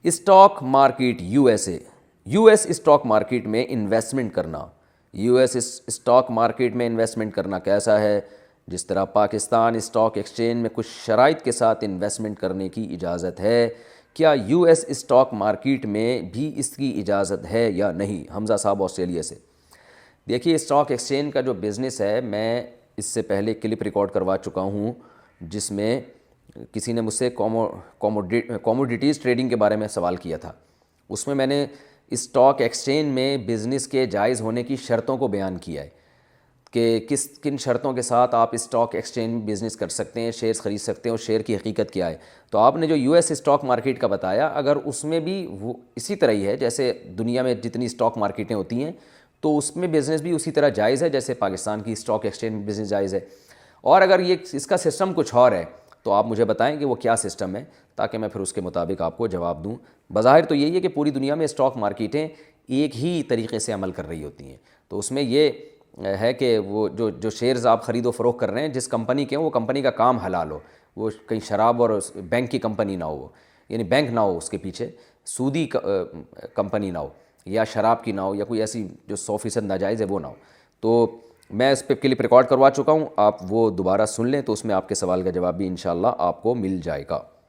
Stock market U S stock market میں investment کرنا، U S stock market میں investment کرنا کیسا ہے؟ جس طرح پاکستان اسٹاک ایکسچینج میں کچھ شرائط کے ساتھ انویسٹمنٹ کرنے کی اجازت ہے، کیا یو ایس اسٹاک مارکیٹ میں بھی اس کی اجازت ہے یا نہیں؟ حمزہ صاحب آسٹریلیا سے۔ دیکھیے اسٹاک ایکسچینج کا جو بزنس ہے، میں اس سے پہلے کلپ ریکارڈ کروا چکا ہوں جس میں کسی نے مجھ سے کوموڈیٹیز ٹریڈنگ کے بارے میں سوال کیا تھا۔ اس میں نے اسٹاک ایکسچینج میں بزنس کے جائز ہونے کی شرطوں کو بیان کیا ہے کہ کن شرطوں کے ساتھ آپ اسٹاک ایکسچینج میں بزنس کر سکتے ہیں، شیئرز خرید سکتے ہیں، اور شیئر کی حقیقت کیا ہے۔ تو آپ نے جو یو ایس اسٹاک مارکیٹ کا بتایا، اگر اس میں بھی وہ اسی طرح ہی ہے جیسے دنیا میں جتنی اسٹاک مارکیٹیں ہوتی ہیں، تو اس میں بزنس بھی اسی طرح جائز ہے جیسے پاکستان کی اسٹاک ایکسچینج میں بزنس جائز ہے۔ اور اگر اس کا سسٹم کچھ اور ہے تو آپ مجھے بتائیں کہ وہ کیا سسٹم ہے، تاکہ میں پھر اس کے مطابق آپ کو جواب دوں۔ بظاہر تو یہی ہے کہ پوری دنیا میں اسٹاک مارکیٹیں ایک ہی طریقے سے عمل کر رہی ہوتی ہیں، تو اس میں یہ ہے کہ وہ جو شیئرز آپ خرید و فروخت کر رہے ہیں جس کمپنی کے ہیں، وہ کمپنی کا کام حلال ہو، وہ کہیں شراب اور بینک کی کمپنی نہ ہو، یعنی بینک نہ ہو اس کے پیچھے، سودی کمپنی نہ ہو، یا شراب کی نہ ہو، یا کوئی ایسی جو 100% ناجائز ہے وہ نہ ہو۔ تو میں اس پہ کلپ ریکارڈ کروا چکا ہوں، آپ وہ دوبارہ سن لیں تو اس میں آپ کے سوال کا جواب بھی انشاءاللہ آپ کو مل جائے گا۔